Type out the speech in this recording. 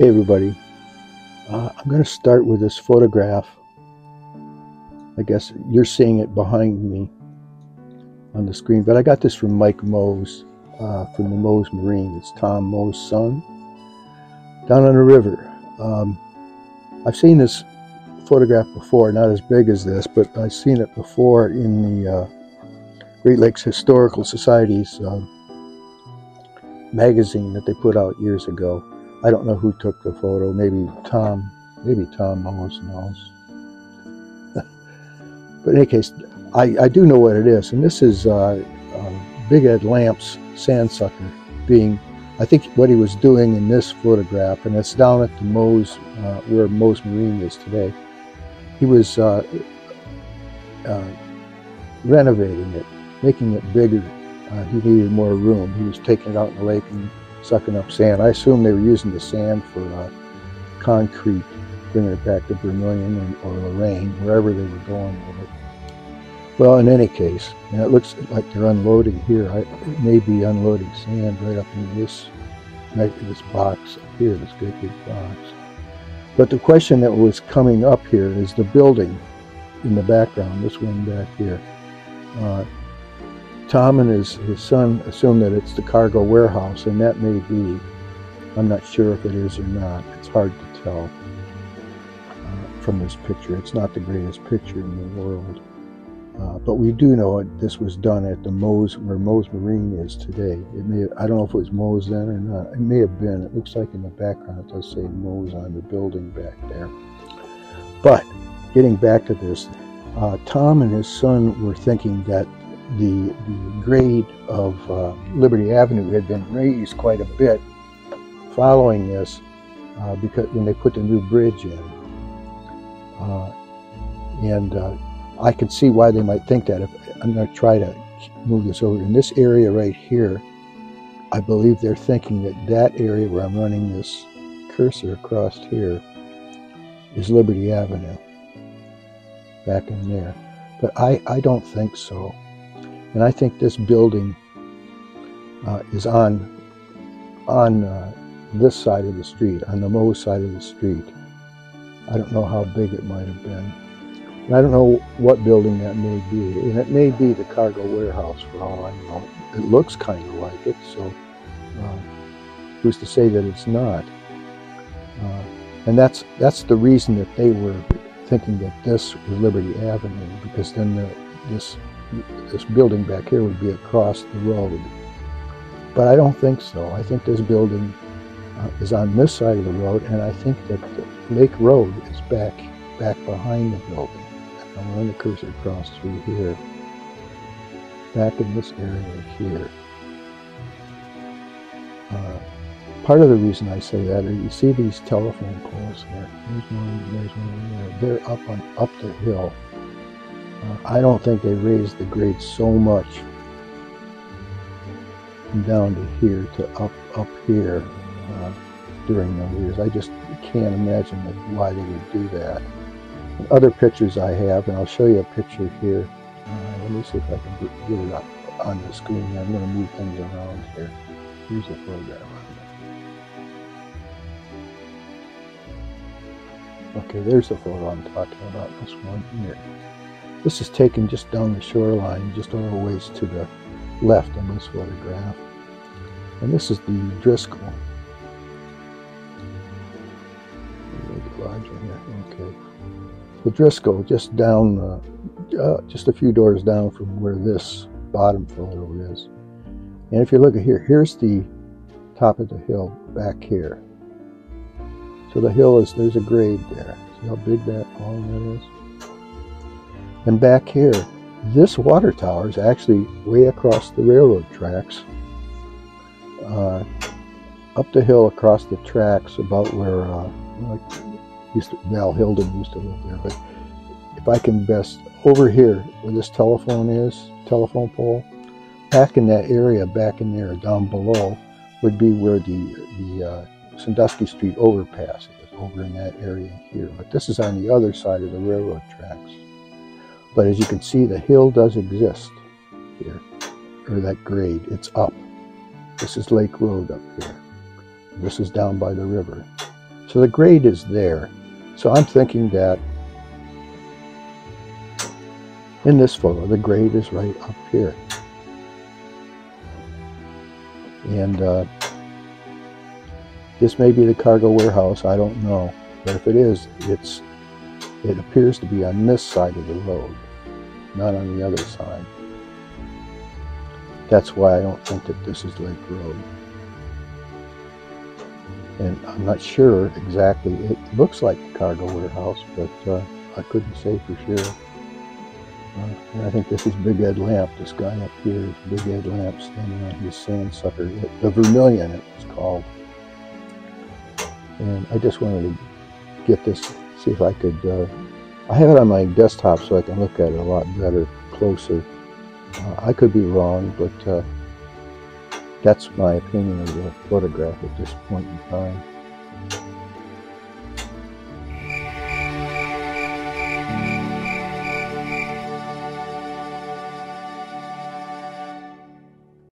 Hey everybody, I'm going to start with this photograph. I guess you're seeing it behind me on the screen, but I got this from Mike Moes from the Moes Marine. It's Tom Moes' son, down on the river. I've seen this photograph before, not as big as this, but I've seen it before in the Great Lakes Historical Society's magazine that they put out years ago. I don't know who took the photo. Maybe Tom Moes knows. But in any case, I do know what it is, and this is Big Ed Lampe's sand sucker being, I think, what he was doing in this photograph, and it's down at the Moes, where Moes Marine is today. He was renovating it, making it bigger. He needed more room. He was taking it out in the lake and sucking up sand. I assume they were using the sand for concrete, bringing it back to Vermilion or Lorraine, wherever they were going with it. Well, in any case, and it looks like they're unloading here. It may be unloading sand right up in this box up here, this great big box. But the question that was coming up here is the building in the background, this one back here. Tom and his son assume that it's the cargo warehouse, and that may be. I'm not sure if it is or not. It's hard to tell from this picture. It's not the greatest picture in the world. But we do know this was done at the Moes, where Moes Marine is today. I don't know if it was Moes then or not. It may have been. It looks like in the background it does say Moes on the building back there. But getting back to this, Tom and his son were thinking that the grade of Liberty Avenue had been raised quite a bit following this, because when they put the new bridge in, I could see why they might think that. If I'm going to try to move this over in this area right here, I believe they're thinking that area where I'm running this cursor across here is Liberty Avenue back in there, but I don't think so. And I think this building is on this side of the street, on the Moes side of the street. I don't know how big it might have been. And I don't know what building that may be. And it may be the cargo warehouse for all I know. It looks kind of like it, so who's to say that it's not? And that's the reason that they were thinking that this was Liberty Avenue, because then this building back here would be across the road. But I don't think so. I think this building is on this side of the road, and I think that the Lake Road is back behind the building. I'm going to run the cursor across through here, back in this area here. Part of the reason I say that is you see these telephone poles here. There's one there. They're up the hill. I don't think they raised the grade so much from down to here to up here during the years. I just can't imagine why they would do that. And other pictures I have, and I'll show you a picture here. Let me see if I can get it up on the screen. I'm going to move things around here. Here's a photograph. Okay, there's the photo I'm talking about, this one here. This is taken just down the shoreline, just a little ways to the left in this photograph. And this is the Driscoll. Make it larger here. Okay. The Driscoll, just down, just a few doors down from where this bottom photo is. And if you look at here, here's the top of the hill back here. So the hill is, there's a grade there. See how big that long that is? And back here, this water tower is actually way across the railroad tracks, up the hill across the tracks, about where Val Hilden used to live there. But if I can best, over here where this telephone pole, back in that area, back in there, down below, would be where the Sandusky Street overpass is, over in that area here. But this is on the other side of the railroad tracks. But as you can see, the hill does exist here, or that grade, it's up. This is Lake Road up here. This is down by the river. So the grade is there. So I'm thinking that in this photo, the grade is right up here. And this may be the cargo warehouse, I don't know. But if it is, it appears to be on this side of the road, not on the other side. That's why I don't think that this is Lake Road. And I'm not sure exactly. It looks like the cargo warehouse, but I couldn't say for sure. And I think this is Big Ed Lampe. This guy up here is Big Ed Lampe standing on his sand sucker. The Vermilion, it was called. And I just wanted to get this, see if I could, I have it on my desktop so I can look at it a lot better, closer. I could be wrong, but that's my opinion of the photograph at this point in time.